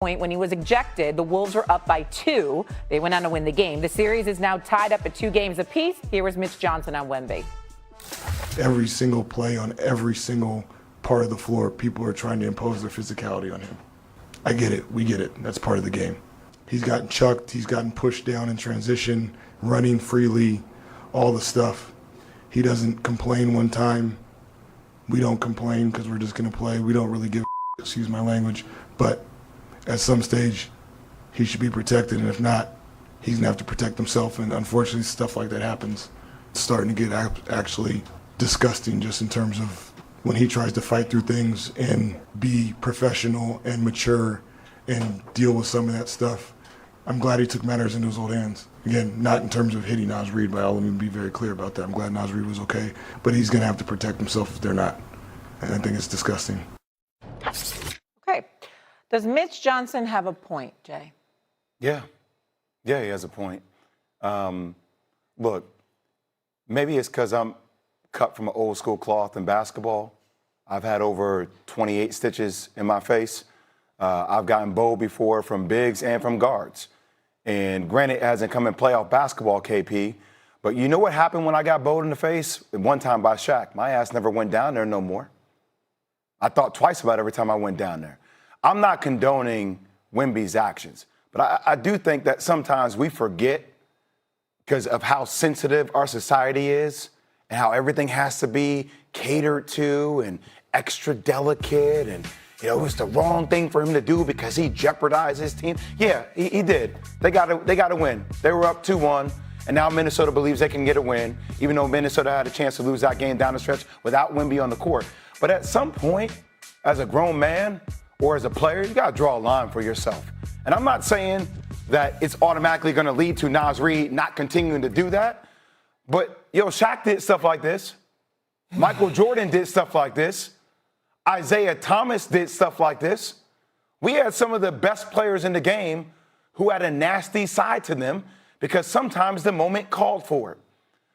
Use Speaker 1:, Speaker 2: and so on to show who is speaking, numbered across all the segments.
Speaker 1: point when he was ejected, the Wolves were up by 2. They went on to win the game. The series is now tied up at 2 games apiece. Here was Mitch Johnson on Wemby.
Speaker 2: Every single play on every single part of the floor, people are trying to impose their physicality on him. I get it. We get it. That's part of the game. He's gotten chucked. He's gotten pushed down in transition, running freely, all the stuff. He doesn't complain one time. We don't complain because we're just going to play. We don't really give a excuse my language. But at some stage, he should be protected. And if not, he's going to have to protect himself. And unfortunately, stuff like that happens. It's starting to get actually disgusting just in terms of when he tries to fight through things and be professional and mature and deal with some of that stuff. I'm glad he took matters into his own hands. Again, not in terms of hitting Naz Reid, but let me be very clear about that. I'm glad Naz Reid was okay, but he's going to have to protect himself if they're not. And I think it's disgusting.
Speaker 1: Okay. Does Mitch Johnson have a point, Jay?
Speaker 3: Yeah. Yeah, he has a point. Look, maybe it's because I'm cut from an old school cloth in basketball. I've had over 28 stitches in my face. I've gotten bowled before from bigs and from guards. And granted, it hasn't come in playoff basketball, KP, but you know what happened when I got bowled in the face? One time by Shaq. My ass never went down there no more. I thought twice about it every time I went down there. I'm not condoning Wemby's actions, but I do think that sometimes we forget because of how sensitive our society is and how everything has to be catered to and extra delicate and it was the wrong thing for him to do because he jeopardized his team. Yeah, he did. They got to win. They were up 2-1, and now Minnesota believes they can get a win, even though Minnesota had a chance to lose that game down the stretch without Wemby on the court. But at some point, as a grown man or as a player, you got to draw a line for yourself. And I'm not saying that it's automatically going to lead to Naz Reid not continuing to do that, but, Shaq did stuff like this. Michael Jordan did stuff like this. Isaiah Thomas did stuff like this. We had some of the best players in the game who had a nasty side to them because sometimes the moment called for it.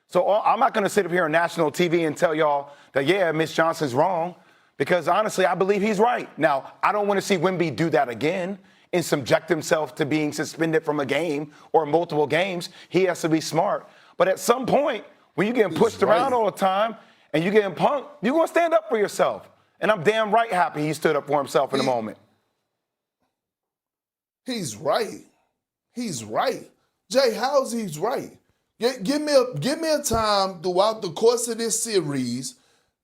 Speaker 3: So I'm not going to sit up here on national TV and tell y'all that, yeah, Mitch Johnson's wrong because, honestly, I believe he's right. Now, I don't want to see Wemby do that again and subject himself to being suspended from a game or multiple games. He has to be smart. But at some point, when you're getting pushed around all the time and you're getting punked, you're going to stand up for yourself. And I'm damn right happy he stood up for himself in the moment.
Speaker 4: He's right. He's right. Jay, how's he's right? Give me a time throughout the course of this series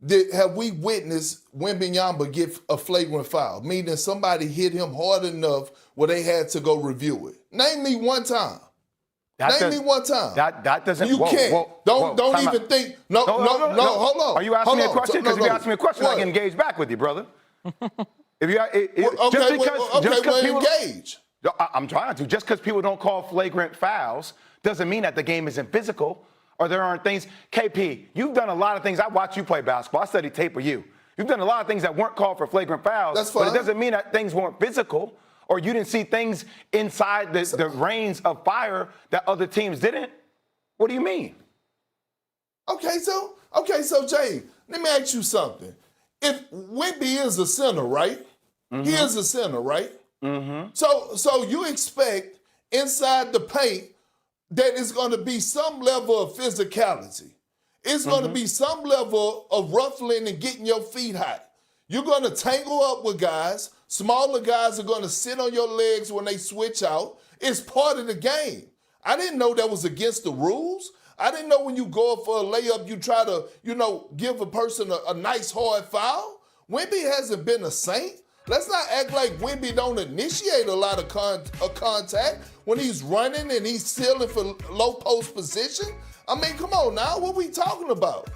Speaker 4: that have we witnessed Wembanyama get a flagrant foul, meaning somebody hit him hard enough where they had to go review it. Name me one time. Name me one time.
Speaker 3: That doesn't.
Speaker 4: You can't. Don't even think. No, hold on.
Speaker 3: Are you asking me a question? Because if you ask me a question, I can engage back with you, brother. Just because people engage. I'm trying to. Just because people don't call flagrant fouls doesn't mean that the game isn't physical or there aren't things. KP, you've done a lot of things. I watch you play basketball. I studied tape of you. You've done a lot of things that weren't called for flagrant fouls.
Speaker 4: That's fine.
Speaker 3: But it doesn't mean that things weren't physical. Or you didn't see things inside the reins of fire that other teams didn't? What do you mean? Okay, so
Speaker 4: Jay, let me ask you something. If Wemby is a center, right? Mm-hmm. He is a center, right? Mm-hmm. So you expect inside the paint that it's going to be some level of physicality. It's going to be some level of ruffling and getting your feet hot. You're going to tangle up with guys. Smaller guys are going to sit on your legs when they switch out. It's part of the game. I didn't know that was against the rules. I didn't know when you go up for a layup, you try to, give a person a nice hard foul. Wemby hasn't been a saint. Let's not act like Wemby don't initiate a lot of contact when he's running and he's sealing for low post position. I mean, come on now. What we talking about?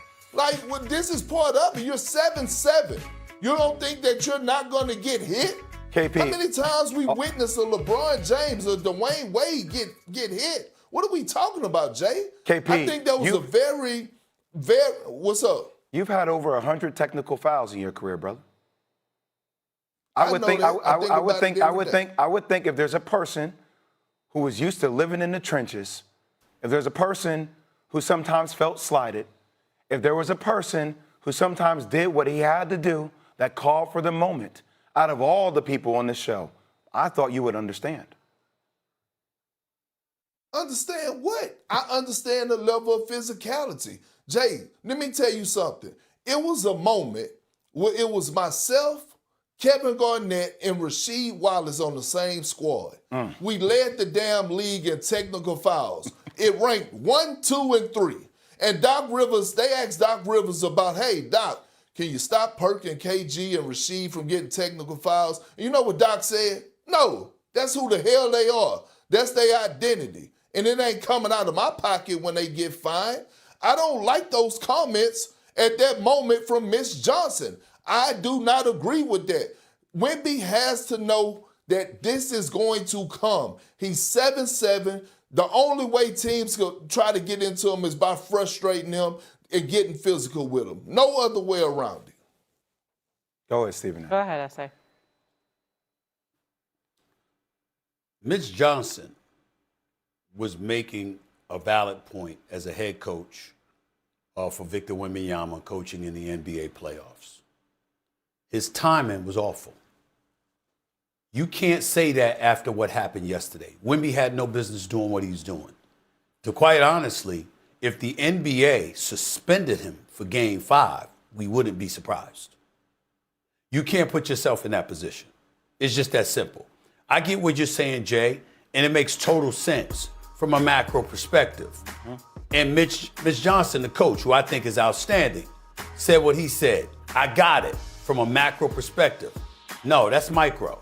Speaker 4: This is part of it. You're 7'7". You don't think that you're not going to get hit?
Speaker 3: KP.
Speaker 4: How many times we witnessed a LeBron James or Dwayne Wade get hit? What are we talking about, Jay?
Speaker 3: KP.
Speaker 4: I think that was a very, what's up?
Speaker 3: You've had over 100 technical fouls in your career, brother. I would think if there's a person who was used to living in the trenches, if there's a person who sometimes felt slighted, if there was a person who sometimes did what he had to do that called for the moment, out of all the people on this show, I thought you would understand.
Speaker 4: Understand what? I understand the level of physicality. Jay, let me tell you something. It was a moment where it was myself, Kevin Garnett, and Rasheed Wallace on the same squad. We led the damn league in technical fouls. It ranked 1, 2, and 3. And Doc Rivers, they asked Doc Rivers about, hey, Doc, can you stop Perk and KG and Rasheed from getting technical fouls? And you know what Doc said? No, that's who the hell they are. That's their identity. And it ain't coming out of my pocket when they get fined. I don't like those comments at that moment from Miss Johnson. I do not agree with that. Wemby has to know that this is going to come. He's 7'7". The only way teams could try to get into him is by frustrating him and getting physical with him. No other way around it.
Speaker 3: Go ahead, Stephen.
Speaker 1: Go ahead, I say.
Speaker 5: Mitch Johnson was making a valid point as a head coach for Victor Wembanyama coaching in the NBA playoffs. His timing was awful. You can't say that after what happened yesterday. Wemby had no business doing what he's doing. To quite honestly, if the NBA suspended him for Game 5, we wouldn't be surprised. You can't put yourself in that position. It's just that simple. I get what you're saying, Jay, and it makes total sense from a macro perspective. And Mitch Johnson, the coach, who I think is outstanding, said what he said. I got it from a macro perspective. No, that's micro.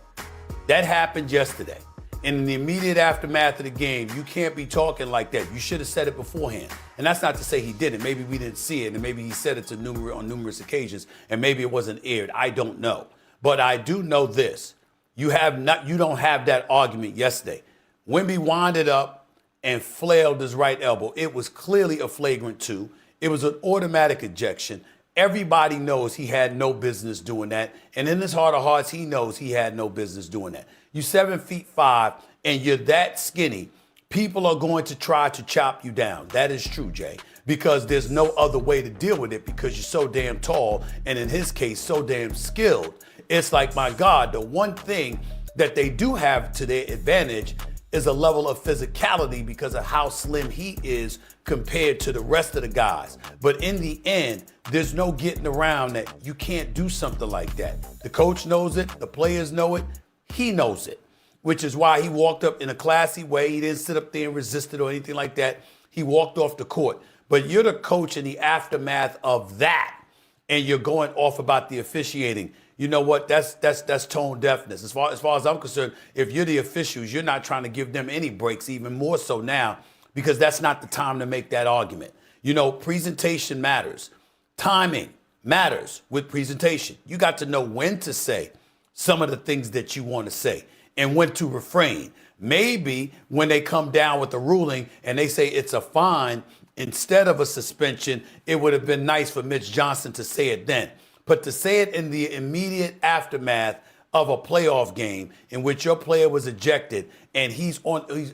Speaker 5: That happened yesterday. In the immediate aftermath of the game, you can't be talking like that. You should have said it beforehand. And that's not to say he didn't. Maybe we didn't see it, and maybe he said it on numerous occasions, and maybe it wasn't aired. I don't know. But I do know this. You don't have that argument yesterday. Wemby winded up and flailed his right elbow. It was clearly a flagrant 2. It was an automatic ejection. Everybody knows he had no business doing that. And in his heart of hearts, he knows he had no business doing that. You're 7'5", and you're that skinny. People are going to try to chop you down. That is true, Jay, because there's no other way to deal with it because you're so damn tall, and in his case, so damn skilled. It's like, my God, the one thing that they do have to their advantage is a level of physicality because of how slim he is compared to the rest of the guys. But in the end, there's no getting around that you can't do something like that. The coach knows it, the players know it, he knows it, which is why he walked up in a classy way. He didn't sit up there and resist it or anything like that. He walked off the court. But you're the coach in the aftermath of that, and you're going off about the officiating. You know what? That's tone deafness. As far as I'm concerned, if you're the officials, you're not trying to give them any breaks, even more so now, because that's not the time to make that argument. You know, presentation matters. Timing matters with presentation. You got to know when to say some of the things that you want to say and when to refrain. Maybe when they come down with a ruling and they say it's a fine instead of a suspension, it would have been nice for Mitch Johnson to say it then. But to say it in the immediate aftermath of a playoff game in which your player was ejected and he's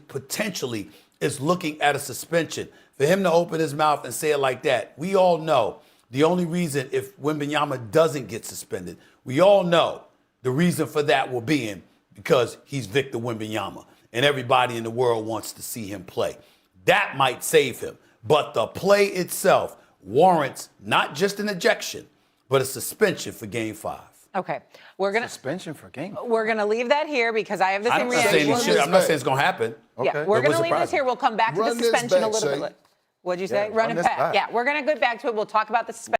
Speaker 5: potentially is looking at a suspension, for him to open his mouth and say it like that, we all know the only reason if Wembanyama doesn't get suspended, we all know the reason for that will be because he's Victor Wembanyama and everybody in the world wants to see him play. That might save him. But the play itself warrants not just an ejection, but a suspension for Game 5.
Speaker 1: Okay, we're gonna
Speaker 3: Suspension for game.
Speaker 1: We're gonna leave that here because I have the same reaction.
Speaker 5: I'm not saying it's gonna happen.
Speaker 1: Yeah, we're gonna leave this here. We'll come back to the
Speaker 4: Run this
Speaker 1: suspension a
Speaker 4: back,
Speaker 1: little
Speaker 4: Shay.
Speaker 1: bit. What'd you say?
Speaker 3: run
Speaker 1: Run it
Speaker 3: this
Speaker 1: back.
Speaker 3: back.
Speaker 1: Yeah, we're gonna go back to it. We'll talk about the suspension.